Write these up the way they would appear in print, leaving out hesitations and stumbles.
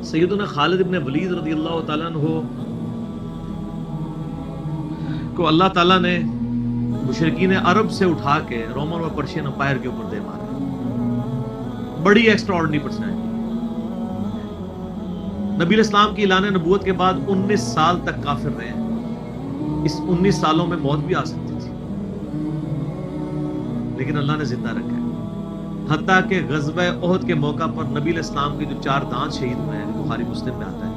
سیدنا خالد ابن ولید رضی اللہ تعالیٰ عنہ کو اللہ تعالیٰ نے مشرکین عرب سے اٹھا کے رومن اور پرشین امپائر کے اوپر دے مارا. بڑی ایکسٹرا آرڈنری پرسنالٹی. نبی علیہ السلام کی اعلان نبوت کے بعد 19 سال تک کافر رہے ہیں. اس 19 سالوں میں موت بھی آ سکتی تھی لیکن اللہ نے زندہ رکھا ہے. حتیٰ کہ غزوہ احد کے موقع پر نبی علیہ السلام کے جو 4 دانت شہید ہوئے ہیں, بخاری مسلم میں آتا ہے,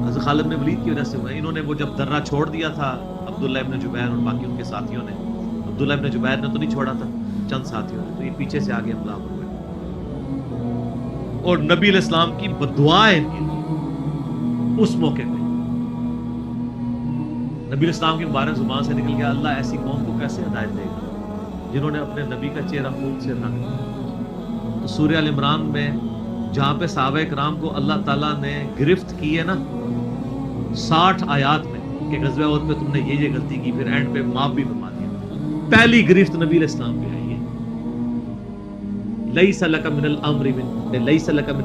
حضرت خالد بن ولید کی وجہ سے ہوئے. انہوں نے وہ جب درہ چھوڑ دیا تھا عبداللہ ابن جبیر اور باقی ان کے ساتھیوں نے, عبداللہ ابن جبیر نے تو نہیں چھوڑا تھا, چند ساتھیوں نے, تو یہ پیچھے سے آگے حملہ ہوئے اور نبی علیہ السلام کی بددعائیں ان کے لیے اس موقع پہ. نبی علیہ السلام کی مبارک زبان سے نکل گیا, اللہ ایسی قوم کو کیسے ہدایت دے گا جنہوں نے اپنے نبی کا چہرہ خون سے رنگ دیا. تو سورہ ال عمران میں جہاں پہ صحابہ کرام کو اللہ تعالیٰ نے گرفت کی ہے نا 60 آیات میں کہ غزوہ احد پہ تم نے یہ غلطی کی, پھر اینڈ پہ معاف بھی فرما دیا. پہلی گرفت نبی علیہ السلام پہ آئی ہے, لیس لک من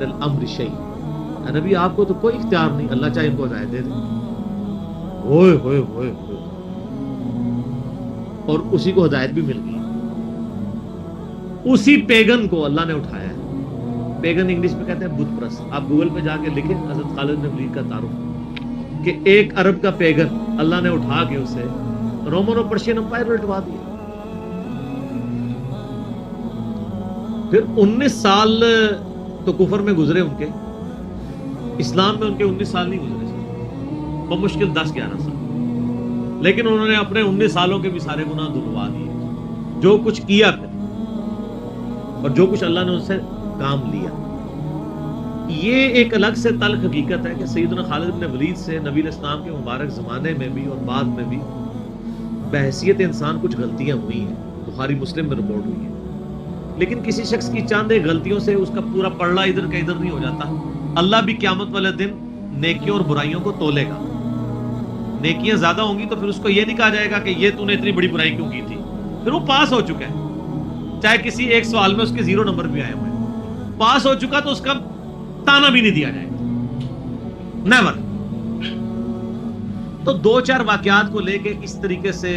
الامر شیء. نبی آپ کو تو کوئی اختیار نہیں, اللہ چاہے ان کو ہدایت دے دے. ہوئے ہوئے ہوئے ہوئے, اور اسی کو ہدایت بھی مل گئی. اسی پیگن کو اللہ نے اٹھایا ہے. پیگن انگلش میں کہتے ہیں بت پرست. آپ گوگل پہ جا کے لکھیں حضرت خالد بن ولید کا تعارف, کہ ایک عرب کا پیگن اللہ نے اٹھا کے اسے رومن اور پرشین امپائر لٹوا دیا. پھر 19 سال تو کفر میں گزرے ان کے, اسلام میں ان کے 19 سال نہیں گزرے, بمشکل 10-11 سال. لیکن انہوں نے اپنے 19 سالوں کے بھی سارے گناہ دھلوا دیے, جو کچھ کیا پھر اور جو کچھ اللہ نے ان سے کام لیا. یہ ایک الگ سے تلخ حقیقت ہے کہ سیدنا خالد بن ولید سے نبی علیہ السلام کے مبارک زمانے میں بھی اور بعد میں بھی بحیثیت انسان کچھ غلطیاں ہوئی ہیں, بخاری مسلم میں رپورٹ ہوئی ہیں. لیکن کسی شخص کی چاند ایک غلطیوں سے اس کا پورا پلڑا ادھر کا ادھر نہیں ہو جاتا. اللہ بھی قیامت والے دن نیکیوں اور برائیوں کو تولے گا. نیکیاں زیادہ ہوں گی تو پھر اس کو یہ نہیں کہا جائے گا کہ یہ تو نے اتنی بڑی برائی کیوں کی تھی, پھر وہ پاس ہو چکا ہے. چاہے کسی ایک سوال میں اس کے 0 نمبر بھی آئے ہوئے, پاس ہو چکا تو اس کا تانا بھی نہیں دیا جائے گا, نیور. تو 2-4 واقعات کو لے کے اس طریقے سے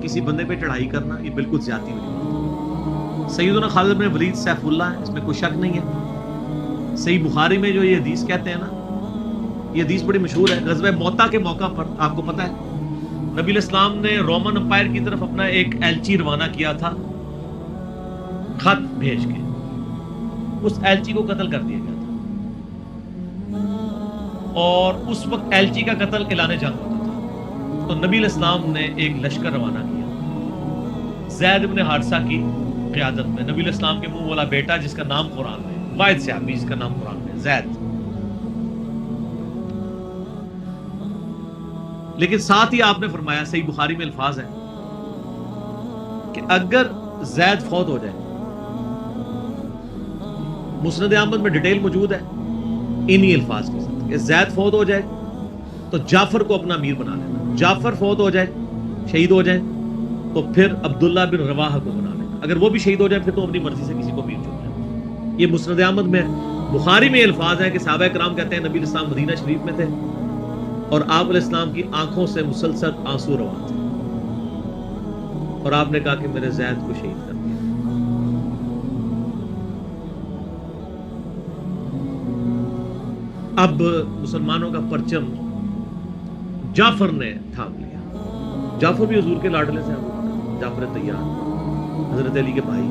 کسی بندے پہ چڑھائی کرنا یہ بالکل زیادتی ہوئی بات ہے. سیدنا خالد بن ولید سیف اللہ ہے, اس میں کوئی شک نہیں ہے. صحیح بخاری میں جو یہ حدیث کہتے ہیں نا, یہ حدیث بڑی مشہور ہے. غزوہ موتا کے موقع پر آپ کو پتا ہے نبی علیہ السلام نے رومن امپائر کی طرف اپنا ایک ایلچی روانہ کیا تھا, خط بھیج کے. اس ایلچی کو قتل کر دیا گیا تھا اور اس وقت ایلچی کا قتل اعلان جنگ ہوتا تھا. تو نبی علیہ السلام نے ایک لشکر روانہ کیا زید بن حارثہ کی قیادت میں. نبی علیہ السلام کے منہ والا بیٹا جس کا نام قرآن میں, واحد صحابی جس کا نام قرآن میں زید. لیکن ساتھ ہی آپ نے فرمایا, صحیح بخاری میں الفاظ ہیں کہ اگر زید فوت ہو جائے, مسند احمد میں ڈیٹیل موجود ہے انہی الفاظ کے ساتھ, کہ زید فوت ہو جائے تو جعفر کو اپنا امیر بنا لینا. جعفر فوت ہو جائے, شہید ہو جائے, تو پھر عبداللہ بن رواحہ کو بنا لینا. اگر وہ بھی شہید ہو جائے پھر تو اپنی مرضی سے کسی کو امیر چن لینا. یہ مسند احمد میں ہے. بخاری میں الفاظ ہے کہ صحابہ کرام کہتے ہیں نبی علیہ السلام مدینہ شریف میں تھے اور آپ علیہ السلام کی آنکھوں سے مسلسل آنسو رواں تھے, اور آپ نے کہا کہ میرے زید کو شہید کر دیا. اب مسلمانوں کا پرچم جعفر نے تھام لیا. جعفر بھی حضور کے لاڈلے سے, جعفر طیار, حضرت علی کے بھائی,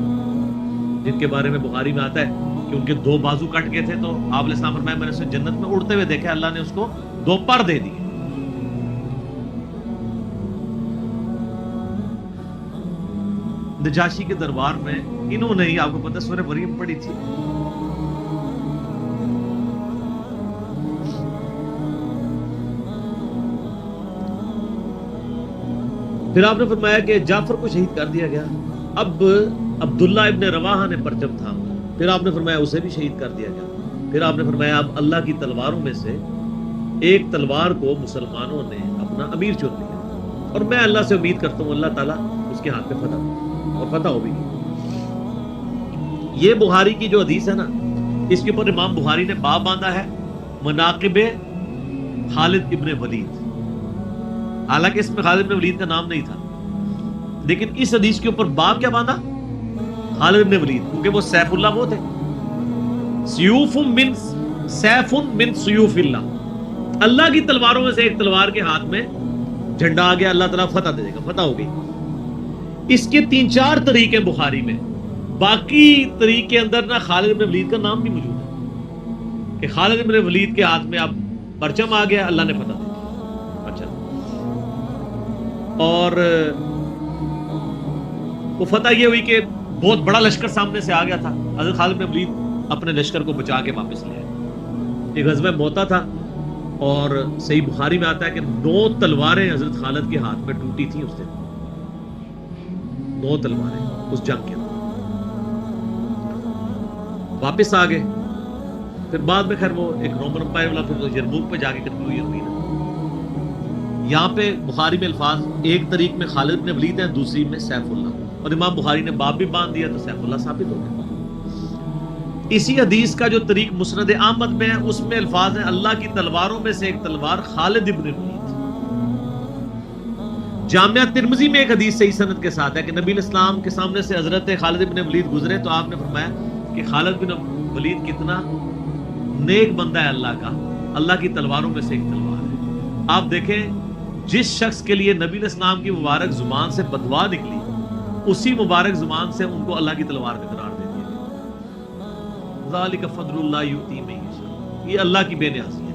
جن کے بارے میں بخاری میں آتا ہے کہ ان کے 2 بازو کٹ گئے تھے تو آپ علیہ السلام فرمایا میں نے اسے جنت میں اڑتے ہوئے دیکھا, اللہ نے اس کو 2 پر دے دیے. نجاشی کے دربار میں انہوں نے ہی, آپ کو پتہ سورہ مریم پڑھی تھی, پھر آپ نے فرمایا کہ جعفر کو شہید کر دیا گیا. اب عبداللہ ابن رواحہ نے پرچم تھاما, پھر آپ نے فرمایا اسے بھی شہید کر دیا گیا. پھر آپ نے فرمایا اب اللہ کی تلواروں میں سے ایک تلوار کو مسلمانوں نے اپنا امیر چن لیا, اور میں اللہ سے امید کرتا ہوں اللہ تعالیٰ اس کے ہاتھ پہ فتح ہو, اور فتح ہو بھی. یہ بخاری کی جو حدیث ہے نا, اس کے اوپر امام بخاری نے باب باندھا ہے مناقب خالد ابن ولید. حالانکہ اس میں خالد ابن ولید کا نام نہیں تھا, لیکن اس حدیث کے اوپر باب کیا باندھا؟ خالد ابن ولید, کیونکہ وہ سیف اللہ وہ تھے. سیوف من سیوف اللہ, اللہ کی تلواروں میں سے ایک تلوار کے ہاتھ میں جھنڈا آ گیا, اللہ تعالیٰ فتح دے دے گا, فتح ہو گئی. اس کے 3-4 طریقے بخاری میں, باقی طریق کے اندر نہ خالد ابن ولید کا نام بھی موجود ہے کہ خالد ابن ولید کے ہاتھ میں اب پرچم آ گیا, اللہ نے فتح دے دیا. اچھا, اور وہ فتح یہ ہوئی کہ بہت بڑا لشکر سامنے سے آ گیا تھا. حضرت خالد بن ولید اپنے لشکر کو بچا کے واپس لے آئے. ایک غزوہ موتا تھا, اور صحیح بخاری میں آتا ہے کہ 9 تلواریں حضرت خالد کے ہاتھ میں ٹوٹی تھیں اس دن. 9 تلواریں اس جنگ کے اندر. واپس آ گئے. پھر بعد میں خیر وہ ایک رومن امپائر والا پھر یرموک پہ جا کے کنکلوژن ہوئی نا. یہاں پہ بخاری میں الفاظ ایک طریق میں خالد بن ولید ہیں, دوسری میں سیف اللہ, اور امام بخاری نے باب بھی باندھ دیا تو سیف اللہ ثابت ہو گیا. اسی حدیث کا جو طریق مسند احمد میں ہے اس میں الفاظ ہیں اللہ کی تلواروں میں سے ایک تلوار خالد ابن ولید. جامعہ ترمذی میں ایک حدیث صحیح سند کے ساتھ ہے کہ نبی اسلام کے سامنے سے حضرت خالد ابن ولید گزرے تو آپ نے فرمایا کہ خالد بن ولید کتنا نیک بندہ ہے اللہ کا, اللہ کی تلواروں میں سے ایک تلوار ہے. آپ دیکھیں جس شخص کے لیے نبی اسلام کی مبارک زبان سے بدوا نکلی, اسی مبارک زبان سے ان کو اللہ کی تلوار میں قرار دے دیا گیا. ذالک فضل اللہ یؤتی من یشاء, یہ اللہ کی بے نیازی ہے.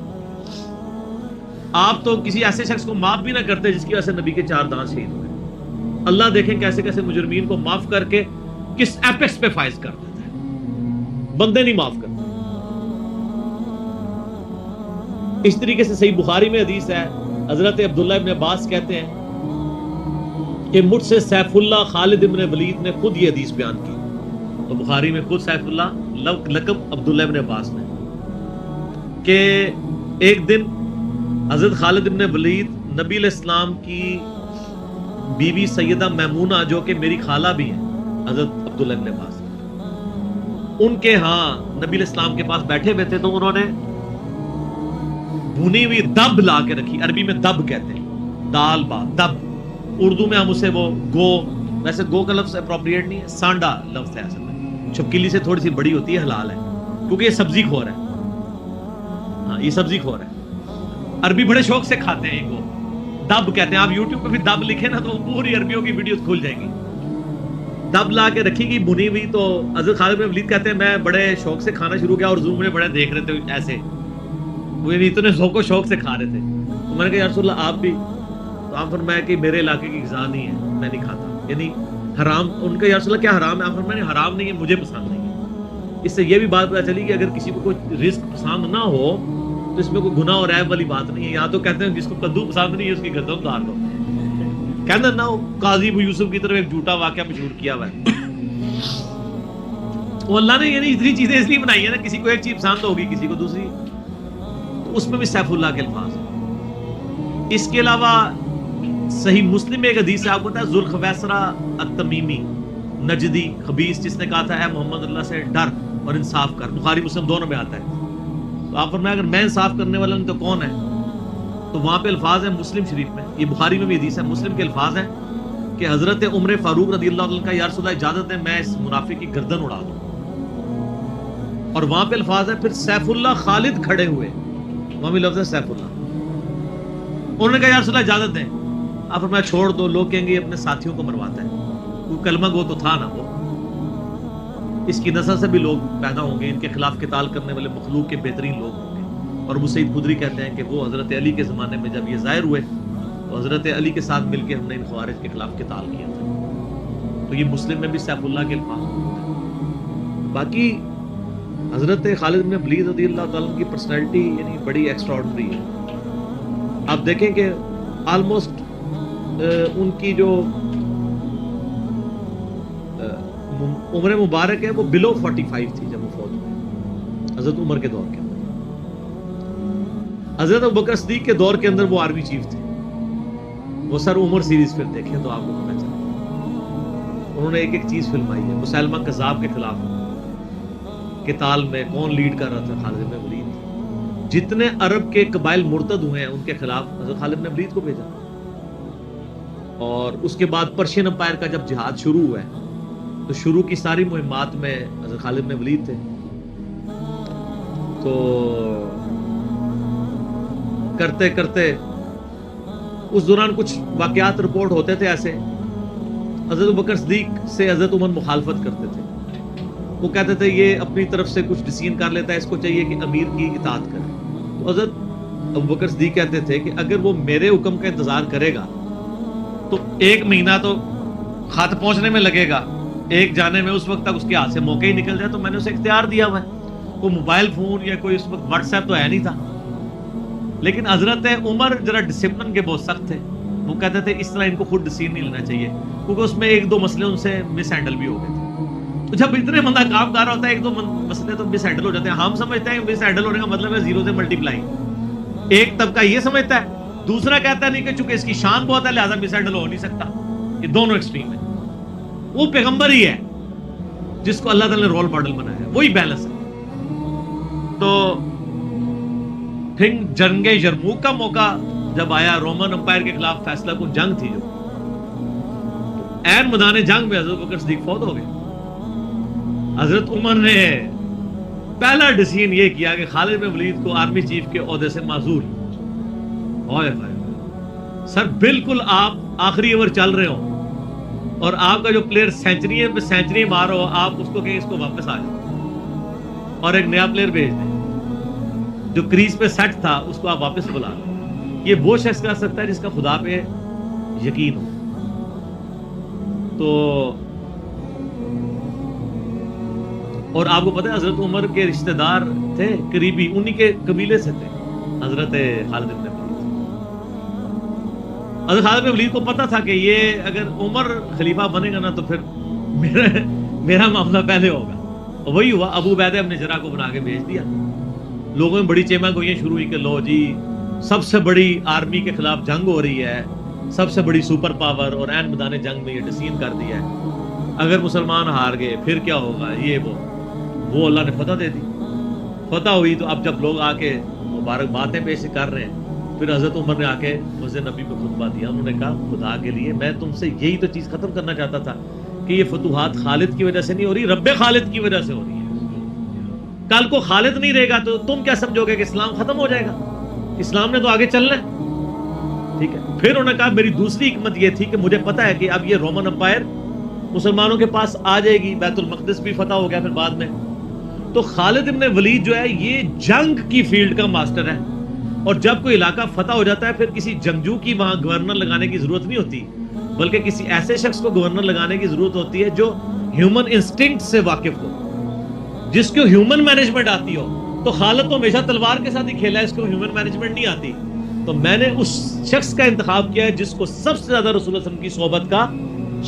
آپ تو کسی ایسے شخص کو معاف بھی نہ کرتے جس کی وجہ سے نبی کے 4 دانت شہید ہوئے. اللہ دیکھیں کیسے کیسے مجرمین کو معاف کر کے کس ایپیکس پہ فائز کر دیتا ہے, بندے نہیں معاف کرتے. اس طریقے سے صحیح بخاری میں حدیث ہے, حضرت عبداللہ ابن عباس کہتے ہیں کہ مجھ سے سیف اللہ خالد ابن ولید نے خود یہ حدیث بیان کی. تو بخاری میں خود سیف اللہ لقب عبداللہ ابن عباس نے, کہ ایک دن حضرت خالد ابن ولید نبی علیہ السلام کی بیوی سیدہ میمونہ جو کہ میری خالہ بھی ہیں حضرت عبداللہ ابن عباس, ان کے ہاں نبی علیہ السلام کے پاس بیٹھے ہوئے تھے. تو انہوں نے بھنی ہوئی دب لا کے رکھی, عربی میں دب کہتے ہیں, دال با دب, اردو میں ہم اسے وہ گو, ویسے گو کا لفظ اپروپریٹ نہیں ہے, سانڈا لفظ ہے اصل میں, چھپکلی سے تھوڑی سی بڑی ہوتی ہے, حلال ہے کیونکہ یہ سبزی خور ہے. ہاں یہ سبزی خور ہے, عربی بڑے شوق سے کھاتے ہیں. گو دب کہتے ہیں. آپ یوٹیوب پہ بھی دب لکھیں نا تو پوری عربیوں کی ویڈیوز کھل جائیں گی. دب لا کے رکھی گئی بھنی ہوئی. تو حضرت خالد بن ولید کہتے ہیں میں بڑے شوق سے کھانا شروع کیا, اور حضور مجھے بڑے دیکھ رہے تھے ایسے, وہ اتنے ذوق و شوق سے کھا رہے تھے. تو میں نے کہا یا رسول اللہ آپ بھی؟ تو آپ فرمایا کہ میرے علاقے کی غذا نہیں ہے, میں نہیں کھاتا, یعنی حرام. ان کا یا رسول اللہ کیا حرام ہے؟ آپ فرمایا حرام نہیں ہے, مجھے پسند نہیں ہے. اس سے یہ بھی بات پتہ چلی کہ اگر کسی کو کوئی رزق پسند نہ ہو تو اس میں کوئی گناہ اور عیب والی بات نہیں ہے. یہاں تو کہتے ہیں جس کو کدو پسند نہیں ہے اس کی گردن اتار دو, کہنا نا قاضی ابو یوسف کی طرف ایک جھوٹا واقعہ مشہور کیا ہوا ہے. وہ اللہ نے یعنی اتنی چیزیں اس لیے بنائی ہیں نا, کسی کو ایک چیز پسند ہوگی کسی کو دوسری, اس میں بھی سیف اللہ کے الفاظ ہیں. اس کے علاوہ صحیح مسلم میں ایک حدیث ہے, آپ کو پتا ہے ذوالخویسرہ التمیمی نجدی خبیث جس نے کہا تھا اے محمد اللہ سے ڈر اور انصاف کر. بخاری مسلم دونوں میں آتا ہے. تو آپ فرمایا اگر میں انصاف کرنے والا نہیں تو کون ہے؟ تو وہاں پہ الفاظ ہیں مسلم شریف میں, یہ بخاری میں بھی حدیث ہے, مسلم کے الفاظ ہیں کہ حضرت عمر فاروق رضی اللہ عنہ کا یا رسول اللہ اجازت ہے میں اس منافق کی گردن اڑا دوں. اور وہاں پہ الفاظ ہے پھر سیف اللہ خالد کھڑے ہوئے, وہاں بھی لفظ ہے سیف اللہ. انہوں نے کہا یا رسول اللہ اجازت دیں. آپ فرمایا چھوڑ دو, لوگ کہیں گے یہ اپنے ساتھیوں کو مرواتا ہے, کوئی کلمہ گو تو تھا نا وہ, اس کی نسل سے بھی لوگ پیدا ہوں گے, ان کے خلاف قتال کرنے والے مخلوق کے بہترین لوگ ہوں گے. اور ابو سعید خدری کہتے ہیں کہ وہ حضرت علی کے زمانے میں جب یہ ظاہر ہوئے تو حضرت علی کے ساتھ مل کے ہم نے ان خوارج کے خلاف قتال کیا تھا. تو یہ مسلم میں بھی سیف اللہ کے الفاظ. باقی حضرت خالد بن ولید رضی اللہ تعالیٰ کی پرسنالٹی یعنی بڑی ایکسٹراڈنری ہے. آپ دیکھیں کہ آلموسٹ ان کی جو عمر مبارک ہے وہ بلو 45 تھی جب وہ فوت ہوئے حضرت عمر کے دور کے اندر. حضرت ابوبکر صدیق کے دور کے اندر وہ آرمی چیف تھے. وہ سر عمر سیریز پھر دیکھیں تو آپ کو پتہ چلے انہوں نے ایک ایک چیز فلمائی ہے. مسلمہ کذاب کے خلاف قتال میں کون لیڈ کر رہا تھا؟ خالد بن ولید. جتنے عرب کے قبائل مرتد ہوئے ہیں ان کے خلاف حضرت خالد بن ولید کو بھیجا. اور اس کے بعد پرشین امپائر کا جب جہاد شروع ہوا ہے تو شروع کی ساری مہمات میں حضرت خالد بن ولید تھے. تو کرتے کرتے اس دوران کچھ واقعات رپورٹ ہوتے تھے ایسے. حضرت ابوبکر صدیق سے حضرت عمر مخالفت کرتے تھے. وہ کہتے تھے یہ اپنی طرف سے کچھ ڈیسیژن کر لیتا ہے, اس کو چاہیے کہ امیر کی اطاعت کرے. تو حضرت ابوبکر صدیق کہتے تھے کہ اگر وہ میرے حکم کا انتظار کرے گا تو 1 مہینہ تو خط پہنچنے میں لگے گا, ایک جانے میں اس وقت تک اس کے ہاتھ سے موقع ہی نکل جائے. تو میں نے اسے اختیار دیا ہوا ہے. کوئی موبائل فون یا کوئی اس وقت واٹس ایپ تو ہے نہیں تھا. لیکن حضرت عمر ذرا ڈسپلن کے بہت سخت تھے. وہ کہتے تھے اس طرح ان کو خود ڈیسیژن نہیں لینا چاہیے, کیونکہ اس میں 1-2 مسئلے ان سے مس ہینڈل بھی ہو گئے تھے. تو جب اتنے بندہ کام کر رہا ہوتا ہے 1-2 مسئلے تو مس ہینڈل ہو جاتے ہیں. ہم سمجھتے ہیں مس ہینڈل ہونے کا مطلب ہے 0 سے ملٹیپلائی. ایک طبقہ یہ سمجھتا ہے, دوسرا کہتا نہیں کہ چونکہ اس کی شان بہت ہے لہذا مس ہینڈل ہو نہیں سکتا. یہ دونوں ایکسٹریم ہیں. وہ پیغمبر ہی ہے جس کو اللہ تعالی نے رول ماڈل بنایا ہے, وہی بیلنس ہے. تو پھر جنگ یرموک کا موقع جب آیا, رومن امپائر کے خلاف فیصلہ کن جنگ تھی جو, عین میدان جنگ میں حضرت بکر صدیق فوت ہو گئے. حضرت عمر نے پہلا ڈیسیژن یہ کیا کہ خالد بن ولید کو آرمی چیف کے عہدے سے معزول. سر بالکل آپ آخری اوور چل رہے ہو اور آپ کا جو پلیئر سینچری مار ہو, آپ اس کو کہیں اس کو واپس آ جائے اور ایک نیا پلیئر بھیج دیں. جو کریز پہ سیٹ تھا اس کو آپ واپس بلا لیں. یہ وہ شخص کر سکتا ہے جس کا خدا پہ یقین ہو. تو اور آپ کو پتہ ہے حضرت عمر کے رشتہ دار تھے قریبی, انہی کے قبیلے سے تھے حضرت خالد بن ولید. حضرت خالد بن ولید کو پتہ تھا کہ یہ اگر عمر خلیفہ بنے گا نا تو پھر میرا معاملہ پہلے ہوگا. اور وہی ہوا. ابو عبیدہ ابن جراح کو بنا کے بھیج دیا. لوگوں میں بڑی چیمہ گوئیاں شروع ہوئی کہ لو جی سب سے بڑی آرمی کے خلاف جنگ ہو رہی ہے, سب سے بڑی سپر پاور, اور عین میدان جنگ میں یہ ڈیسیژن کر دیا ہے, اگر مسلمان ہار گئے پھر کیا ہوگا. یہ وہ اللہ نے فتح دے دی. فتح ہوئی تو اب جب لوگ آ کے مبارک باتیں پیش کر رہے ہیں, پھر حضرت عمر نے آ کے مسجد نبی پہ خطبہ دیا. انہوں نے کہا خدا کے لیے میں تم سے یہی تو چیز ختم کرنا چاہتا تھا کہ یہ فتوحات خالد کی وجہ سے نہیں ہو رہی, رب خالد کی وجہ سے ہو رہی ہے. کل کو خالد نہیں رہے گا تو تم کیا سمجھو گے کہ اسلام ختم ہو جائے گا. اسلام نے تو آگے چلنا ہے. ٹھیک ہے. پھر انہوں نے کہا میری دوسری حکمت یہ تھی کہ مجھے پتا ہے کہ اب یہ رومن امپائر مسلمانوں کے پاس آ جائے گی, بیت المقدس بھی فتح ہو گیا پھر بعد میں. تو خالد ابن ولید جو ہے یہ جنگ کی فیلڈ کا ماسٹر ہے, اور جب کوئی علاقہ فتح ہو جاتا ہے پھر کسی جنگجو کی وہاں گورنر لگانے کی ضرورت نہیں ہوتی, بلکہ کسی ایسے شخص کو گورنر لگانے کی ضرورت ہوتی ہے جو ہیومن انسٹنکٹ سے واقف ہو, جس کو ہیومن مینجمنٹ آتی ہو. تو خالد تو ہمیشہ تلوار کے ساتھ ہی کھیلا ہے, اس کو ہیومن مینجمنٹ نہیں آتی. تو میں نے اس شخص کا انتخاب کیا ہے جس کو سب سے زیادہ رسول اللہ صلی اللہ علیہ وسلم کی صحبت کا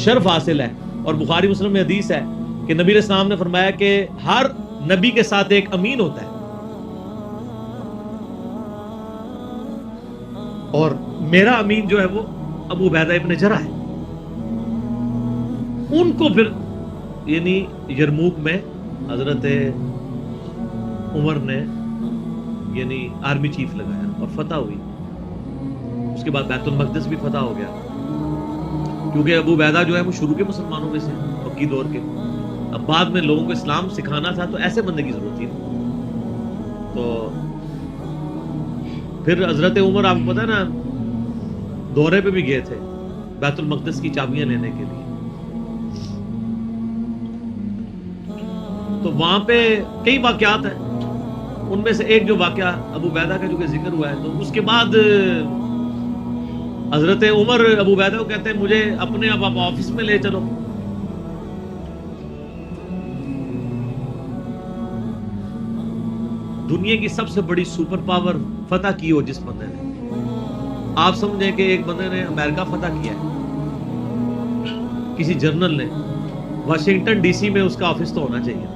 شرف حاصل ہے. اور بخاری مسلم میں حدیث ہے کہ نبی علیہ السلام نے فرمایا کہ ہر نبی کے ساتھ ایک امین ہوتا ہے, اور میرا امین جو ہے وہ ابو عبیدہ ابن جراح ہے. ان کو پھر یعنی یرموک میں حضرت عمر نے یعنی آرمی چیف لگایا اور فتح ہوئی. اس کے بعد بیت المقدس بھی فتح ہو گیا, کیونکہ ابو عبیدہ جو ہے وہ شروع کے مسلمانوں میں سے مکی دور کے. اب بعد میں لوگوں کو اسلام سکھانا تھا تو ایسے بندے کی ضرورت تھی. تو پھر حضرت عمر آپ کو پتا ہے نا دورے پہ بھی گئے تھے بیت المقدس کی چابیاں لینے کے لیے. تو وہاں پہ کئی واقعات ہیں, ان میں سے ایک جو واقعہ ابو عبیدہ کا جو کہ ذکر ہوا ہے, تو اس کے بعد حضرت عمر ابو عبیدہ کو کہتے ہیں مجھے اپنے اب آپ آفس میں لے چلو. دنیا کی سب سے بڑی سپر پاور فتح کی ہو جس بندے نے, آپ سمجھیں کہ ایک بندے نے امریکہ فتح کیا ہے, کسی جنرل نے, واشنگٹن ڈی سی میں اس کا آفس تو ہونا چاہیے.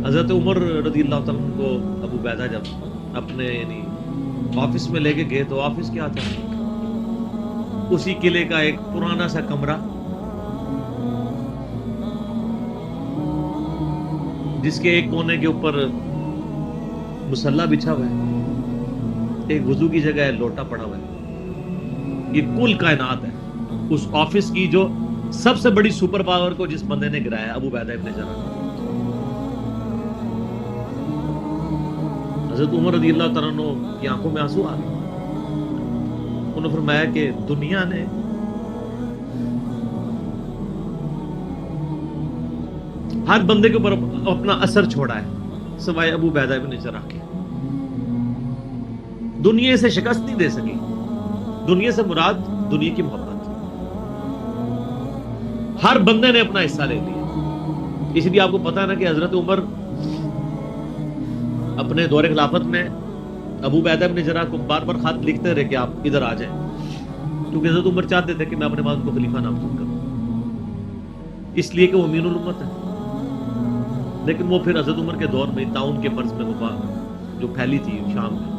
حضرت عمر رضی اللہ تعالیٰ عنہ کو ابو عبیدہ جب اپنے یعنی آفس میں لے کے گئے تو آفس کیا تھا, اسی قلعے کا ایک پرانا سا کمرہ جس کے ایک کونے کے اوپر مصلی بچھا ہوا ہے, ایک وضو کی جگہ ہے, لوٹا پڑا ہوا ہے. یہ کل کائنات ہے. اس آفس کی جو سب سے بڑی سپر پاور کو جس بندے نے گرایا, ابو عبیدہ ابن جراح. حضرت عمر رضی اللہ تعالیٰ عنہ کی آنکھوں میں آنسو آ گئے. انہوں نے فرمایا کہ دنیا نے ہر بندے کے اوپر اپنا اثر چھوڑا ہے سوائے ابو عبیدہ ابن جراح کے. دنیا سے شکست نہیں دے سکی. دنیا سے مراد دنیا کی محبت. ہر بندے نے اپنا حصہ لے لیا. اس لیے آپ کو پتا ہے نا کہ حضرت عمر اپنے دور خلافت میں ابو عبیدہ ابن جراح کو بار بار خط لکھتے رہے کہ آپ ادھر آ جائیں, کیونکہ حضرت عمر چاہتے تھے کہ میں اپنے بعد کو خلیفہ نامزد کروں, اس لیے کہ وہ امین الامت ہے. لیکن وہ پھر حضرت عمر کے دور میں طاعون کے مرض میں وبا جو پھیلی تھی شام میں,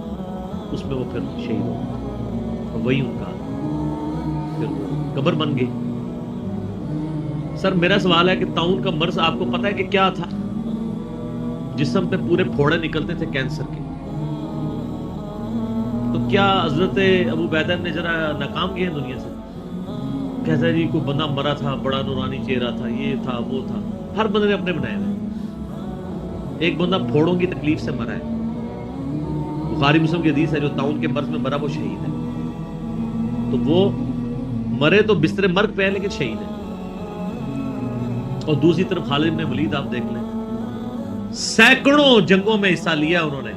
اس میں وہ پھر شہید ہو گئے. وہی ان کا پھر وہ قبر بن گئی. سر میرا سوال ہے کہ طاعون کا مرض آپ کو پتا ہے کہ کیا تھا؟ جسم پہ پورے پھوڑے نکلتے تھے کینسر کے. تو کیا حضرت ابو عبیدہ ابن جراح ناکام گئے ہیں دنیا سے؟ کہتا ہے جی کوئی بندہ مرا تھا, بڑا نورانی چہرہ تھا, یہ تھا وہ تھا. ہر بندے نے اپنے بنائے ہوئے. ایک بندہ پھوڑوں کی تکلیف سے مرا ہے. بخاری مسلم کی حدیث ہے جو طاعون کے مرض میں مرا وہ شہید ہے. تو وہ مرے تو بستر مرگ پہ ہے لیکن شہید ہے. اور دوسری طرف خالد بن ولید آپ دیکھ لیں, سینکڑوں جنگوں میں حصہ لیا انہوں نے,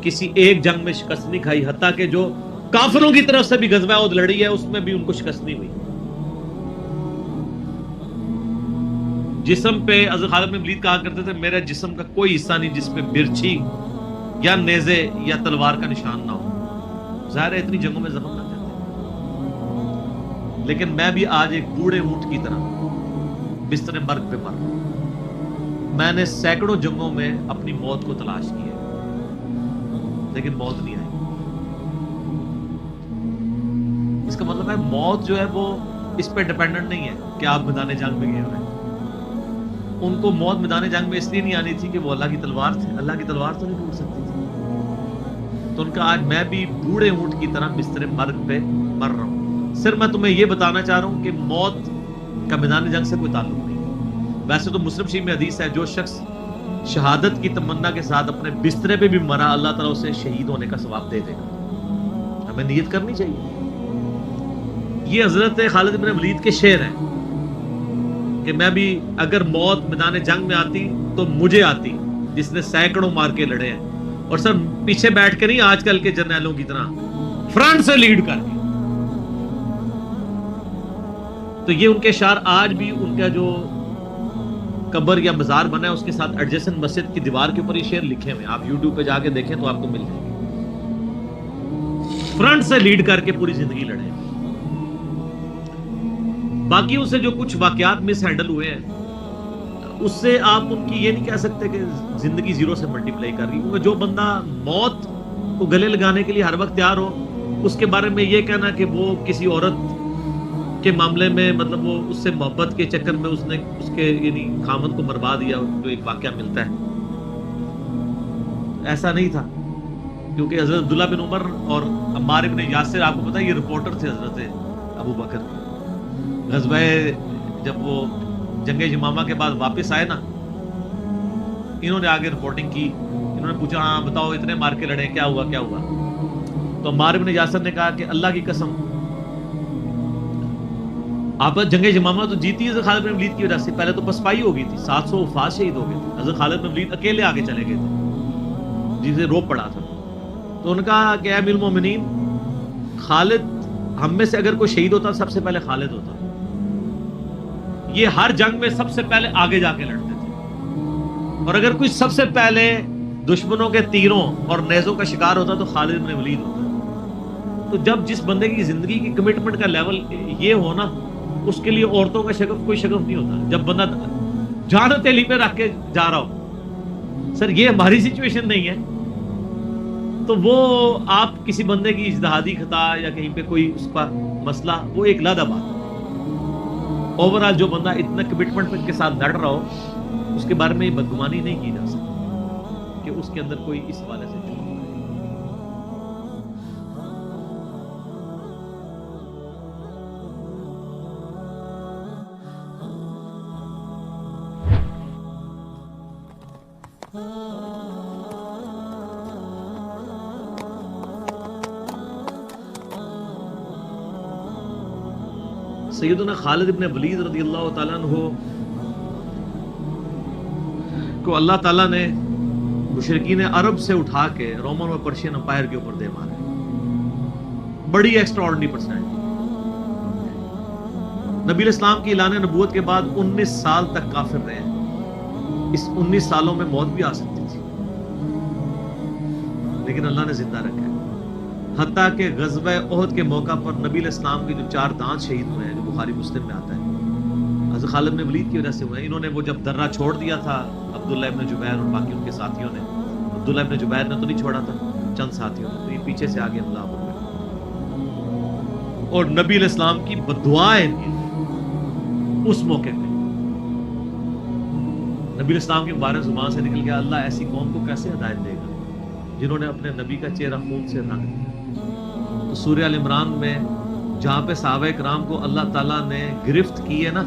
کسی ایک جنگ میں شکست نہیں کھائی. حتیٰ کہ جو کافروں کی طرف سے بھی غزوہ احد لڑی ہے اس میں بھی ان کو شکست نہیں ہوئی. جسم پہ حضرت خالد بن ولید کہا کرتے تھے میرے جسم کا کوئی حصہ نہیں جس پہ برچھی یا نیزے یا تلوار کا نشان نہ ہو. ظاہر ہے اتنی جنگوں میں زخم نہ کرتے, لیکن میں بھی آج ایک بوڑھے اونٹ کی طرح بستر مرگ پہ مر رہا ہوں. میں نے سینکڑوں جنگوں میں اپنی موت کو تلاش کی ہے لیکن موت نہیں آئی. اس کا مطلب ہے موت جو ہے وہ اس پہ ڈیپینڈنٹ نہیں ہے کہ آپ میدان جنگ میں گئے ہوئے. ان کو موت میدان جنگ میں اس لیے نہیں آنی تھی کہ وہ اللہ کی تلوار تھے. اللہ کی تلوار تو نہیں ٹوٹ سکتی تھی. تو ان کا آج میں بھی بوڑھے اونٹ کی طرح بستر مرگ پہ مر رہا ہوں. صرف میں تمہیں یہ بتانا چاہ رہا ہوں کہ موت کا میدان جنگ سے کوئی تعلق نہیں. ویسے تو مسلم شریف میں حدیث ہے جو شخص شہادت کی تمنا کے ساتھ اپنے بسترے پہ بھی مرا اللہ تعالیٰ اسے شہید ہونے کا ثواب دے دے گا. ہمیں نیت کرنی چاہیے. یہ حضرت خالد بن ولید کے شعر ہیں کہ میں بھی اگر موت میدان جنگ میں آتی تو مجھے آتی جس نے سینکڑوں مار کے لڑے ہیں, اور سر پیچھے بیٹھ کے نہیں آج کل کے جرنیلوں کی طرح فرنٹ سے لیڈ کر کے. تو یہ ان کے اشعار آج بھی ان کا جو قبر یا مزار بنا ہے اس کے ساتھ ایڈجسنٹ مسجد کی دیوار کے اوپر یہ شعر لکھے ہوئے ہیں. آپ یوٹیوب پہ جا کے دیکھیں تو آپ کو مل جائیں گے. فرنٹ سے لیڈ کر کے پوری زندگی لڑے. باقی ان سے جو کچھ واقعات مس ہینڈل ہوئے ہیں اس سے آپ ان کی یہ نہیں کہہ سکتے کہ زندگی زیرو سے ملٹیپلائی کر رہی. کیونکہ جو بندہ موت کو گلے لگانے کے لیے ہر وقت تیار ہو اس کے بارے میں یہ کہنا کہ وہ کسی عورت کے معاملے میں مطلب وہ اس سے محبت کے چکر میں اس نے اس کے یعنی خامد کو مروا دیا, جو ایک واقعہ ملتا ہے, ایسا نہیں تھا. کیونکہ حضرت عبداللہ بن عمر اور عمار بن یاسر آپ کو پتا ہے یہ رپورٹر تھے حضرت ابو بکر کے. غزوہ جب وہ جنگ یمامہ کے بعد واپس آئے نا, انہوں نے آگے رپورٹنگ کی. انہوں نے پوچھا ہاں بتاؤ اتنے مار کے لڑے کیا ہوا کیا ہوا. تو عمار بن یاسر نے کہا کہ اللہ کی قسم آپ جنگ یمامہ تو جیتی ہے خالد بن ولید کی وجہ سے. پہلے تو پسپائی ہو گئی تھی, 700 وفات شہید ہو گئے تھے. حضرت خالد بن ولید اکیلے آگے چلے گئے تھے جسے روپ پڑا تھا. تو ان کا کہ اے امیر المومنین خالد ہم میں سے اگر کوئی شہید ہوتا سب سے پہلے خالد ہوتا. یہ ہر جنگ میں سب سے پہلے آگے جا کے لڑتے تھے, اور اگر کوئی سب سے پہلے دشمنوں کے تیروں اور نیزوں کا شکار ہوتا تو خالد بن ولید ہوتا. تو جب جس بندے کی زندگی کی کمٹمنٹ کا لیول یہ ہو نا اس کے لیے عورتوں کا شگف کوئی شگف نہیں ہوتا. جب بندہ جان تیلی پہ رکھ کے جا رہا ہو, سر یہ ہماری سچویشن نہیں ہے. تو وہ آپ کسی بندے کی اجتہادی خطا یا کہیں پہ کوئی اس کا مسئلہ وہ ایک علیحدہ بات ہے. اوورآل جو بندہ اتنا کمٹمنٹ کے ساتھ لڑ رہا ہو اس کے بارے میں یہ بدگمانی نہیں کی جا سکتی کہ اس کے اندر کوئی اس حوالے سے جھوٹ ہے۔ سیدنا خالد ابن ولید رضی اللہ تعالیٰ عنہ کو اللہ تعالیٰ نے مشرکین عرب سے اٹھا کے رومن اور پرشین امپائر کے اوپر دے مارے۔ بڑی ایکسٹرا آرڈنری پرسنالٹی۔ نبی علیہ السلام کی اعلان نبوت کے بعد 19 سال تک کافر رہے ہیں۔ اس 19 سالوں میں موت بھی آ سکتی تھی، لیکن اللہ نے زندہ رکھا ہے۔ حتیٰ کہ غزوہ احد کے موقع پر نبی علیہ السلام کے جو 4 دانت شہید ہوئے ہیں، جو بخاری مسلم میں آتا ہے، حضرت خالد بن ولید کی وجہ سے ہوئے ہیں۔ انہوں نے وہ جب درہ چھوڑ دیا تھا عبداللہ ابن جبیر اور باقی ان کے ساتھیوں نے، عبداللہ ابن جبیر نے تو نہیں چھوڑا تھا، چند ساتھیوں نے، تو یہ پیچھے سے آگے حملہ ہو گئے اور نبی علیہ السلام کی بددعائیں اس موقع پہ نبی علیہ السلام کی مبارک زبان سے نکل گیا، اللہ ایسی قوم کو کیسے ہدایت دے گا جنہوں نے اپنے نبی کا چہرہ خون سے رنگ دیا۔ تو سورہ ال عمران میں جہاں پہ صحابہ کرام کو اللہ تعالیٰ نے گرفت کی ہے نا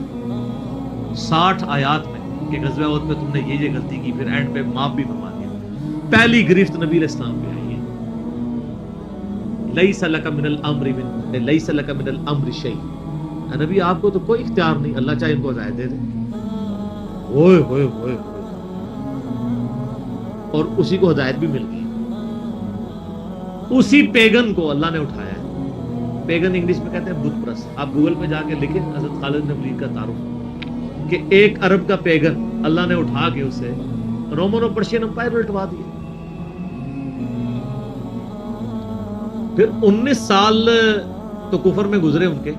60 آیات میں کہ غزوہ احد پہ تم نے یہ غلطی کی، پھر اینڈ پہ معاف بھی فرما دیا، پہلی گرفت نبی علیہ السلام پہ آئی ہے، لیس لک من الامر شیء، نبی آپ کو تو کوئی اختیار نہیں، اللہ چاہے ان کو ہدایت دے دے۔ ہوئے ہوئے ہوئے اور اسی کو ہدایت بھی مل گئی۔ اسی پیگن کو اللہ نے اٹھایا ہے۔ پیگن انگلش میں کہتے ہیں بت پرست۔ آپ گوگل پہ جا کے لکھیں حضرت خالد بن ولید کا تعارف، کہ ایک عرب کا پیگن اللہ نے اٹھا کے اسے رومن اور پرشین امپائر الٹوا دیا۔ پھر 19 سال تو کفر میں گزرے ان کے،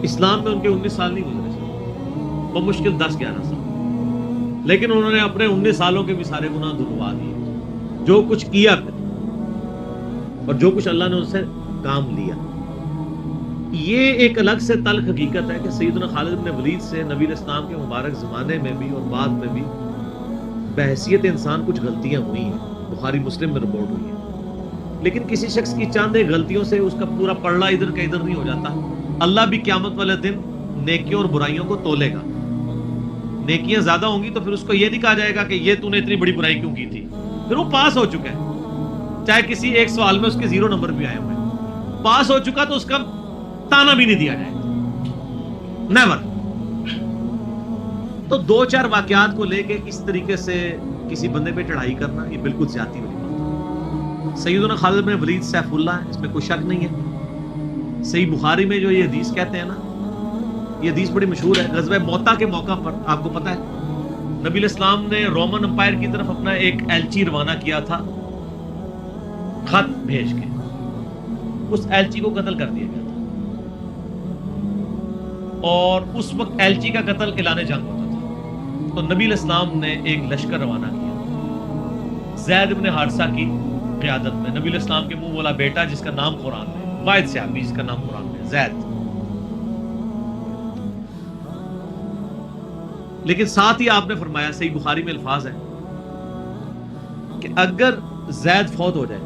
اسلام میں ان کے 19 سال نہیں گزرے، وہ مشکل 10-11 سال، لیکن انہوں نے اپنے 19 سالوں کے بھی سارے گناہ دھلوا دیے، جو کچھ کیا پھر اور جو کچھ اللہ نے ان سے کام لیا۔ یہ ایک الگ سے تلخ حقیقت ہے کہ سیدنا خالد بن ولید سے نبی علیہ السلام کے مبارک زمانے میں بھی اور بعد میں بھی بحیثیت انسان کچھ غلطیاں ہوئی ہیں، بخاری مسلم میں رپورٹ ہوئی ہیں، لیکن کسی شخص کی چند ایک غلطیوں سے اس کا پورا پلڑا ادھر کا ادھر نہیں ہو جاتا۔ اللہ بھی قیامت والے دن نیکیوں اور برائیوں کو تولے گا۔ نیکیاں زیادہ ہوں گی تو پھر اس کو یہ نہیں کہا جائے گا کہ یہ تو نے اتنی بڑی برائی کیوں کی تھی، پھر وہ پاس ہو چکا ہے، چاہے کسی ایک سوال میں اس کے 0 نمبر بھی آئے ہوئے، پاس ہو چکا تو اس کا تانا بھی نہیں دیا جائے گا، نیور۔ تو 2-4 واقعات کو لے کے اس طریقے سے کسی بندے پہ چڑھائی کرنا یہ بالکل زیادتی والی بات ہے۔ سیدنا خالد بن ولید سیف اللہ ہے، اس میں کوئی شک نہیں ہے۔ صحیح بخاری میں جو یہ حدیث کہتے ہیں نا، یہ حدیث بڑی مشہور ہے۔ غزوہ موتا کے موقع پر آپ کو پتہ ہے نبی علیہ السلام نے رومن امپائر کی طرف اپنا ایک ایلچی روانہ کیا تھا، خط بھیج کے اس ایلچی کو قتل کر دیا گیا تھا، اور اس وقت ایلچی کا قتل اعلان جنگ ہوتا تھا۔ تو نبی علیہ السلام نے ایک لشکر روانہ کیا زید بن حارثہ کی قیادت میں، نبی علیہ السلام کے منہ بولا بیٹا جس کا نام قرآن میں، واحد صحابی جس کا نام قرآن میں زید۔ لیکن ساتھ ہی آپ نے فرمایا، صحیح بخاری میں الفاظ ہے کہ اگر زید فوت ہو جائے،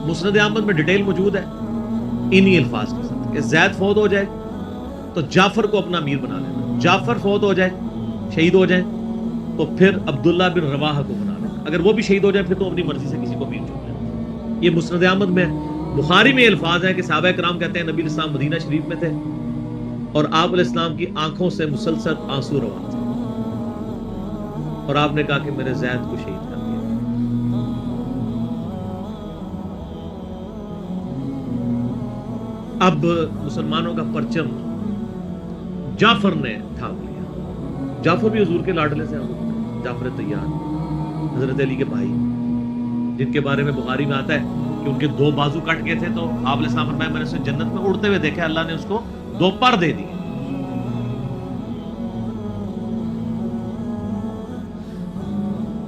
مسند احمد میں ڈیٹیل موجود ہے انہی الفاظ کے ساتھ، کہ زید فوت ہو جائے تو جعفر کو اپنا امیر بنا لینا، جعفر فوت ہو جائے شہید ہو جائے تو پھر عبداللہ بن رواحہ کو بنا لینا، اگر وہ بھی شہید ہو جائے پھر تو اپنی مرضی سے کسی کو امیر چن لینا۔ یہ مسند احمد میں ہے۔ بخاری میں الفاظ ہے کہ صحابہ کرام کہتے ہیں نبی علیہ السلام مدینہ شریف میں تھے اور آپ علیہ السلام کی آنکھوں سے مسلسل آنسو رواں تھے، اور آپ نے کہا کہ میرے زید کو شہید کر دیا۔ اب مسلمانوں کا پرچم جعفر نے تھام لیا۔ جعفر بھی حضور کے لاڈلے سے جعفر طیار، حضرت علی کے بھائی، جن کے بارے میں بخاری میں آتا ہے کہ ان کے 2 بازو کٹ گئے تھے تو آپ علیہ السلام فرمایا میں نے اسے جنت میں اڑتے ہوئے دیکھا، اللہ نے اس کو 2 پر دے دیے۔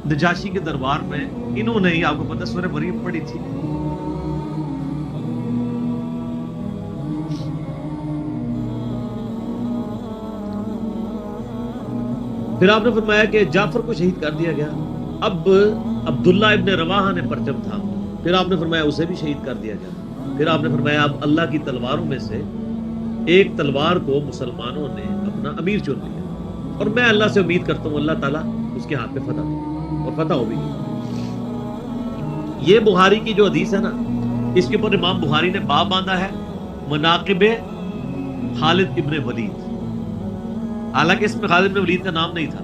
نجاشی کے دربار میں انہوں نے ہی، آپ کو پتہ سورہ مریم پڑھی تھی، پھر آپ نے فرمایا کہ جعفر کو شہید کر دیا گیا. اب عبداللہ ابن رواحہ نے پرچم تھا, پھر آپ نے فرمایا اسے بھی شہید کر دیا گیا. پھر آپ نے فرمایا اب اللہ کی تلواروں میں سے ایک تلوار کو مسلمانوں نے اپنا امیر چن لیا, اور میں اللہ سے امید کرتا ہوں اللہ تعالیٰ اس کے ہاتھ پہ فتح دے, اور فتح ہو بھی گئی. یہ بخاری کی جو حدیث ہے نا, اس کے اوپر امام بخاری نے باب باندھا ہے مناقب خالد ابن ولید. حالانکہ اس میں خالد ابن ولید کا نام نہیں تھا,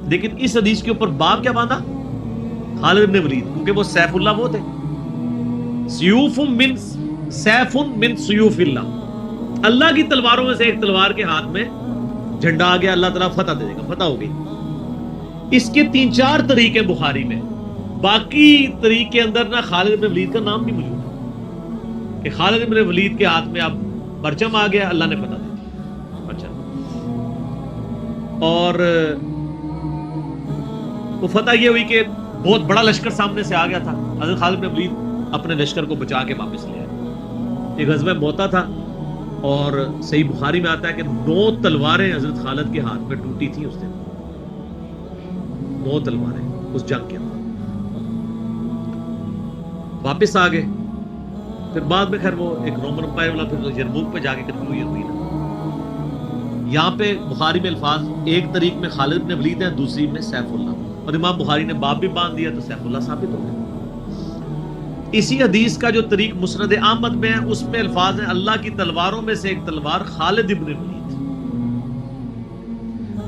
لیکن اس حدیث کے اوپر باب کیا باندھا, خالد ابن ولید, کیونکہ وہ سیف اللہ وہ تھے. سیوف من سیوف اللہ, اللہ کی تلواروں میں سے ایک تلوار کے ہاتھ میں جھنڈا آ گیا, اللہ تعالیٰ فتح دے دے گا, فتح ہو گئی. اس کے 3-4 طریقے بخاری میں, باقی طریق کے اندر نا خالد ابن ولید کا نام بھی موجود ہے کہ خالد ابن ولید کے ہاتھ میں اب پرچم آ گیا, اللہ نے فتح دے دی. اچھا, اور وہ فتح یہ ہوئی کہ بہت بڑا لشکر سامنے سے آ گیا تھا. حضرت خالد بن ولید اپنے لشکر کو بچا کے واپس لے آئے. ایک غزوہ موتا تھا, اور صحیح بخاری میں آتا ہے کہ 9 تلواریں حضرت خالد کے ہاتھ میں ٹوٹی تھیں اس دن. 9 تلواریں اس جنگ کے اندر. واپس آ گئے. پھر بعد میں خیر وہ ایک رومن امپائر والا پھر یرموک پہ جا کے کنکلوژن ہوئی نا. یہاں پہ بخاری میں الفاظ ایک طریق میں خالد بن ولید ہیں, دوسری میں سیف اللہ, اور امام بخاری نے باب بھی باندھ دیا تو سیف اللہ ثابت ہو گیا. اسی حدیث کا جو طریق مسند احمد میں ہے, اس میں الفاظ ہیں اللہ کی تلواروں میں سے ایک تلوار خالد ابن ولید.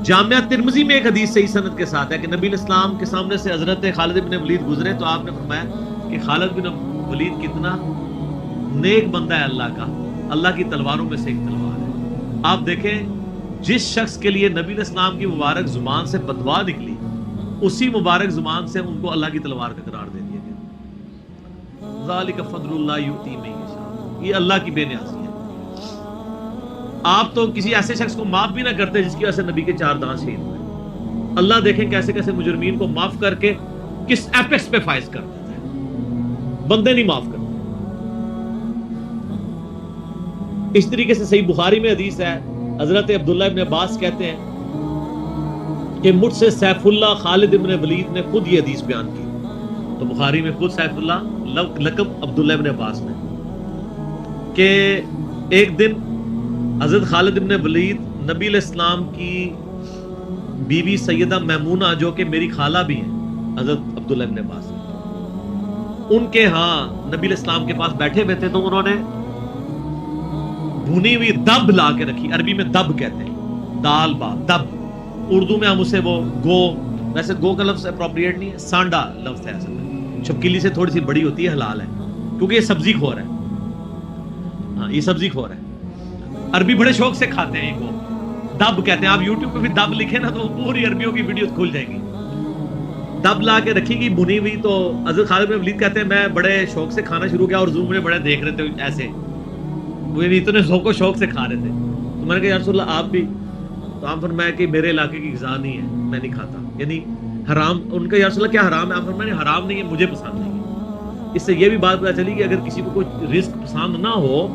جامعہ ترمذی میں ایک حدیث صحیح سند کے ساتھ ہے کہ نبی اسلام کے سامنے سے حضرت خالد ابن ولید گزرے تو آپ نے فرمایا کہ خالد بن ولید کتنا نیک بندہ ہے اللہ کا, اللہ کی تلواروں میں سے ایک تلوار ہے. آپ دیکھیں جس شخص کے لیے نبی اسلام کی مبارک زبان سے بدوا نکلی, اسی مبارک زبان سے ان کو اللہ کی تلوار کا قرار دے دیا گیا. ذالک فضل اللہ یؤتی من یشاء, یہ اللہ کی بے نیازی ہے. آپ تو کسی ایسے شخص کو معاف بھی نہ کرتے جس کی وجہ سے نبی کے 4 دانت شہید ہوئے. اللہ دیکھیں کیسے کیسے مجرمین کو معاف کر کے کس ایپیکس پہ فائز کر دیتا ہے, بندے نہیں معاف کرتے. اس طریقے سے صحیح بخاری میں حدیث ہے, حضرت عبداللہ ابن عباس کہتے ہیں کہ مجھ سے سیف اللہ خالد ابن ولید نے خود یہ حدیث بیان کی. تو بخاری میں خود سیف اللہ لقب عبداللہ ابن عباس نے, کہ ایک دن حضرت خالد ابن ولید نبی علیہ السلام کی بیوی سیدہ میمونہ جو کہ میری خالہ بھی ہیں حضرت عبداللہ ابن عباس, ان کے ہاں نبی علیہ السلام کے پاس بیٹھے ہوئے تھے, تو انہوں نے بھنی ہوئی دب لا کے رکھی. عربی میں دب کہتے ہیں, دال با دب, اردو میں ہم اسے وہ گو, ویسے گو کا لفظ اپروپریٹ نہیں ہے, سانڈا لفظ ہے اصل میں, چھپکلی سے تھوڑی سی بڑی ہوتی ہے, حلال ہے کیونکہ یہ سبزی خور ہے. ہاں یہ سبزی خور ہے, عربی بڑے شوق سے کھاتے ہیں. یہ گو دب کہتے ہیں. آپ یوٹیوب پہ بھی دب لکھیں نا تو پوری عربیوں کی ویڈیوز کھل جائیں گی. دب لا کے رکھی گئی بھنی ہوئی. تو حضرت خالد بن ولید کہتے ہیں میں بڑے شوق سے کھانا شروع کیا, اور حضور مجھے بڑے دیکھ رہے تھے ایسے, وہ اتنے ذوق و شوق سے کھا رہے تھے. تو میں نے کہا یا رسول اللہ آپ بھی, تو آپ فرمایا کہ میرے علاقے کی غذا نہیں ہے, میں نہیں کھاتا, یعنی حرام. ان کا یا رسول اللہ کیا حرام ہے؟ آپ فرمایا حرام نہیں ہے, مجھے پسند نہیں ہے. اس سے یہ بھی بات پتہ چلی کہ اگر کسی کو کوئی رزق پسند نہ ہو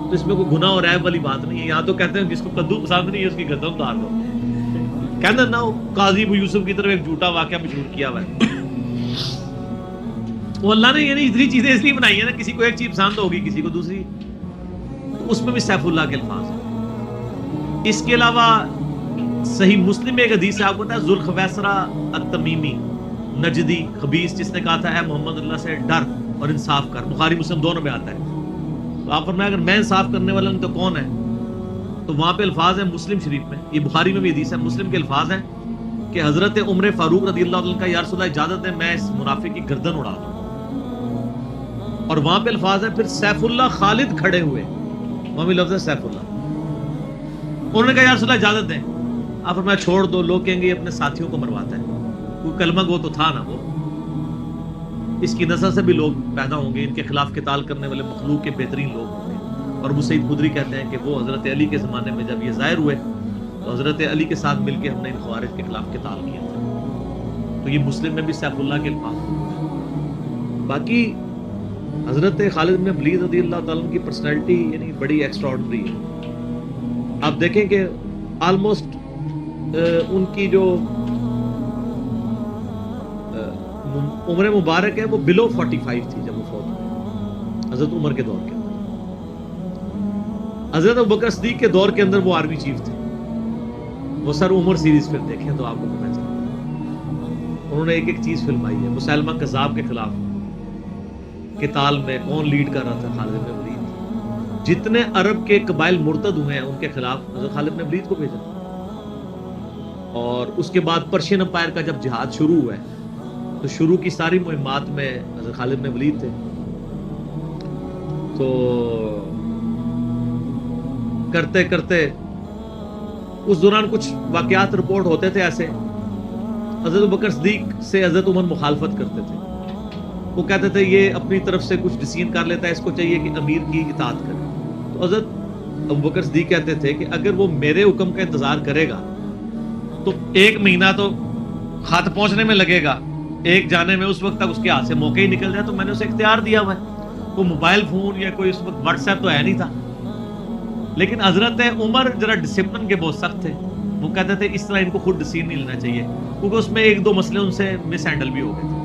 تو اس میں کوئی گناہ اور عیب والی بات نہیں ہے. یہاں تو کہتے ہیں جس کو کدو پسند نہیں ہے اس کی گردن اتار دو. کہنا نہ قاضی ابو یوسف کی طرف ایک جھوٹا واقعہ مشہور کیا ہوا ہے. وہ اللہ نے یعنی اتنی چیزیں اس لیے بنائی ہیں نا, کسی کو ایک چیز پسند ہوگی کسی کو دوسری, اس میں بھی سیف اللہ کے الفاظ ہیں. اس کے علاوہ صحیح مسلم میں ایک حدیث ہے, آپ کو پتا ہے ذوالخویسرہ التمیمی نجدی خبیث جس نے کہا تھا اے محمد اللہ سے ڈر اور انصاف کر. بخاری مسلم دونوں میں آتا ہے. تو آپ فرمایا اگر میں انصاف کرنے والا نہیں تو کون ہے؟ تو وہاں پہ الفاظ ہیں مسلم شریف میں, یہ بخاری میں بھی حدیث ہے, مسلم کے الفاظ ہیں کہ حضرت عمر فاروق رضی اللہ عنہ کا یا رسول اللہ اجازت ہے میں اس منافق کی گردن اڑا دوں. اور وہاں پہ الفاظ ہیں پھر سیف اللہ خالد کھڑے ہوئے, وہاں بھی لفظ ہے سیف اللہ. انہوں نے کہا یا رسول اللہ اجازت دیں. آپ فرمایا چھوڑ دو, لوگ کہیں گے یہ اپنے ساتھیوں کو مرواتا ہے. کوئی کلمہ گو تو تھا نا وہ, اس کی نسل سے بھی لوگ پیدا ہوں گے, ان کے خلاف قتال کرنے والے مخلوق کے بہترین لوگ ہوں گے. اور ابو سعید خدری کہتے ہیں کہ وہ حضرت علی کے زمانے میں جب یہ ظاہر ہوئے تو حضرت علی کے ساتھ مل کے ہم نے ان خوارج کے خلاف قتال کیا تھا. تو یہ مسلم میں بھی سیف اللہ کے الفاظ. باقی حضرت خالد بن ولید رضی اللہ تعالیٰ کی پرسنالٹی یعنی بڑی ایکسٹراڈنری ہے. آپ دیکھیں کہ آلموسٹ ان کی جو عمر مبارک ہے وہ بلو 45 تھی جب وہ فوت ہوئے حضرت عمر کے دور کے اندر. حضرت ابوبکر صدیق کے دور کے اندر وہ آرمی چیف تھے. وہ سر عمر سیریز پھر دیکھیں تو آپ کو پتہ چلے گا. انہوں نے ایک ایک چیز فلمائی ہے. مسلمہ کذاب کے خلاف قتال میں کون لیڈ کر رہا تھا؟ خالد بن ولید. جتنے عرب کے قبائل مرتد ہوئے ہیں ان کے خلاف حضرت خالد بن ولید کو بھیجا. اور اس کے بعد پرشین امپائر کا جب جہاد شروع ہوا ہے تو شروع کی ساری مہمات میں حضرت خالد بن ولید تھے. تو کرتے کرتے اس دوران کچھ واقعات رپورٹ ہوتے تھے ایسے. حضرت ابوبکر صدیق سے حضرت عمر مخالفت کرتے تھے. وہ کہتے تھے یہ اپنی طرف سے کچھ ڈیسیژن کر لیتا ہے, اس کو چاہیے کہ امیر کی اطاعت کرے. تو حضرت ابوبکر صدیق کہتے تھے کہ اگر وہ میرے حکم کا انتظار کرے گا تو 1 مہینہ تو خط پہنچنے میں لگے گا, ایک جانے میں اس وقت تک اس کے ہاتھ سے موقع ہی نکل جائے. تو میں نے اسے اختیار دیا ہوا ہے. کوئی موبائل فون یا کوئی اس وقت واٹس ایپ تو ہے نہیں تھا. لیکن حضرت عمر ذرا ڈسپلن کے بہت سخت تھے. وہ کہتے تھے اس طرح ان کو خود ڈیسیژن نہیں لینا چاہیے, کیونکہ اس میں 1-2 مسئلے ان سے مس ہینڈل بھی ہو گئے تھے.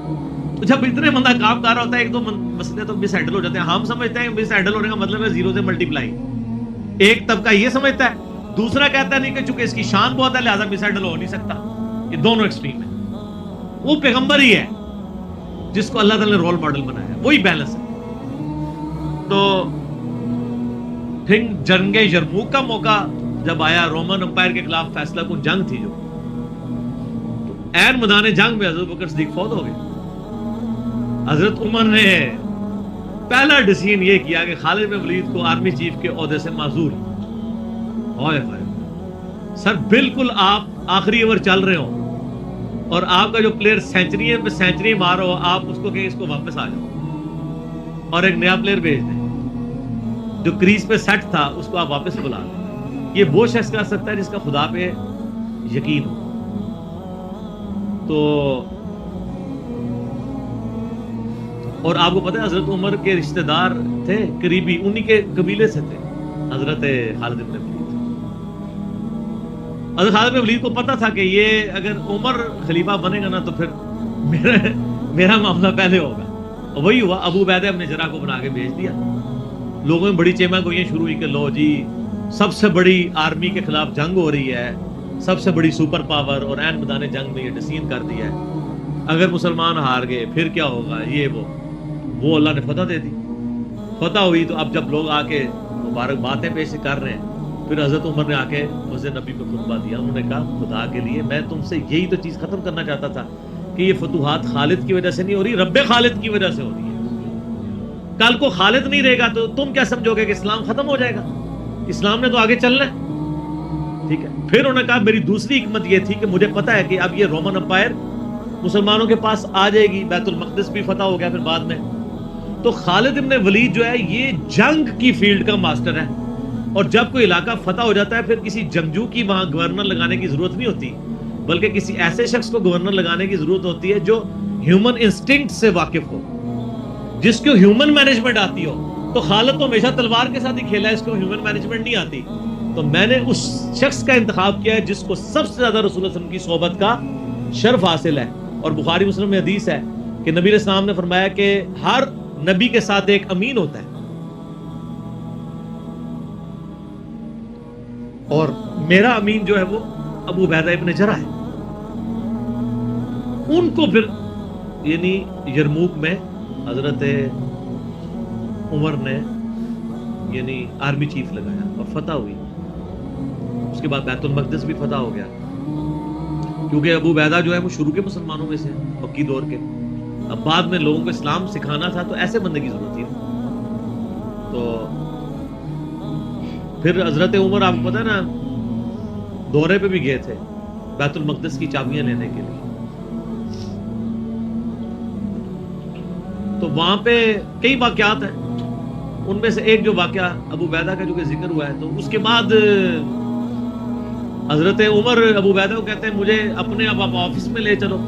تو جب اتنے بندہ کام کر رہا ہوتا ہے 1-2 مسئلے تو مس ہینڈل ہو جاتے ہیں. ہم سمجھتے ہیں مس ہینڈل ہونے کا مطلب ہے 0 سے ملٹیپلائی. ایک طبقہ یہ سمجھتا ہے, دوسرا کہتا ہے نہیں کہ چونکہ اس کی شان بہت ہے لہذا مس ہینڈل ہو نہیں سکتا. یہ دونوں ایکسٹریم ہیں. وہ پیغمبر ہی ہے جس کو اللہ تعالی نے رول ماڈل بنایا ہے, وہی بیلنس ہے. تو پھر جنگ یرموک کا موقع جب آیا, رومن امپائر کے خلاف فیصلہ کن جنگ تھی جو, تو عین میدان جنگ میں حضرت بکر صدیق فوت ہو گئے. حضرت عمر نے پہلا ڈیسیژن یہ کیا کہ خالد بن ولید کو آرمی چیف کے عہدے سے معزول. ہائے ہائے سر, بالکل آپ آخری اوور چل رہے ہو اور آپ کا جو پلیئر سینچری پہ سینچری مار رہا ہو, آپ اس کو کہیں اس کو واپس آ جاؤ اور ایک نیا پلیئر بھیج دیں. جو کریز پہ سیٹ تھا اس کو آپ واپس بلا دیں. یہ وہ شخص کر سکتا ہے جس کا خدا پہ یقین ہو. تو اور آپ کو پتہ ہے حضرت عمر کے رشتہ دار تھے قریبی, انہی کے قبیلے سے تھے حضرت خالد بن ولید. حضرت خالد بن ولید کو پتا تھا کہ یہ اگر عمر خلیفہ بنے گا نا تو پھر میرا معاملہ پہلے ہوگا. اور وہی ہوا. ابو عبیدہ ابن جراح کو بنا کے بھیج دیا. لوگوں میں بڑی چیما گوئیاں شروع ہوئی کہ لو جی سب سے بڑی آرمی کے خلاف جنگ ہو رہی ہے, سب سے بڑی سپر پاور, اور عین میدان جنگ میں یہ ڈیسیژن کر دیا ہے, اگر مسلمان ہار گئے پھر کیا ہوگا. یہ وہ اللہ نے فتح دے دی. فتح ہوئی تو اب جب لوگ آ کے مبارک باتیں پیش کر رہے ہیں, پھر حضرت عمر نے آ کے مسجد نبی پہ خطبہ دیا. انہوں نے کہا خدا کے لیے میں تم سے یہی تو چیز ختم کرنا چاہتا تھا کہ یہ فتوحات خالد کی وجہ سے نہیں ہو رہی, رب خالد کی وجہ سے ہو رہی ہے. کل کو خالد نہیں رہے گا تو تم کیا سمجھو گے کہ اسلام ختم ہو جائے گا؟ اسلام نے تو آگے چلنا ہے. ٹھیک ہے. پھر انہوں نے کہا میری دوسری حکمت یہ تھی کہ مجھے پتا ہے کہ اب یہ رومن امپائر مسلمانوں کے پاس آ جائے گی, بیت المقدس بھی فتح ہو گیا پھر بعد میں. تو خالد ابن ولید جو ہے یہ جنگ کی فیلڈ کا ماسٹر ہے, اور جب کوئی علاقہ فتح ہو جاتا ہے پھر کسی جنگجو کی وہاں گورنر لگانے کی ضرورت نہیں ہوتی, بلکہ کسی ایسے شخص کو گورنر لگانے کی ضرورت ہوتی ہے جو ہیومن انسٹنکٹ سے واقف ہو, جس کو ہیومن مینجمنٹ آتی ہو. تو خالد تو ہمیشہ تلوار کے ساتھ ہی کھیلا ہے, اس کو ہیومن مینجمنٹ نہیں آتی. تو میں نے اس شخص کا انتخاب کیا ہے جس کو سب سے زیادہ رسول اللہ صلی اللہ علیہ وسلم کی صحبت کا شرف حاصل ہے. اور بخاری مسلم میں حدیث ہے کہ نبی علیہ السلام نے فرمایا کہ ہر نبی کے ساتھ ایک امین ہوتا ہے, اور میرا امین جو ہے وہ ابو عبیدہ ابن جراح ہے. ان کو پھر یعنی یرموک میں حضرت عمر نے یعنی آرمی چیف لگایا اور فتح ہوئی. اس کے بعد بیت المقدس بھی فتح ہو گیا, کیونکہ ابو عبیدہ جو ہے وہ شروع کے مسلمانوں میں سے مکی دور کے. اب بعد میں لوگوں کو اسلام سکھانا تھا تو ایسے بندے کی ضرورت تھی. تو پھر حضرت عمر آپ کو پتہ ہے نا دورے پہ بھی گئے تھے بیت المقدس کی چابیاں لینے کے لیے. تو وہاں پہ کئی واقعات ہیں, ان میں سے ایک جو واقعہ ابو عبیدہ کا جو کہ ذکر ہوا ہے, تو اس کے بعد حضرت عمر ابو عبیدہ کو کہتے ہیں مجھے اپنے اب آپ آفس میں لے چلو.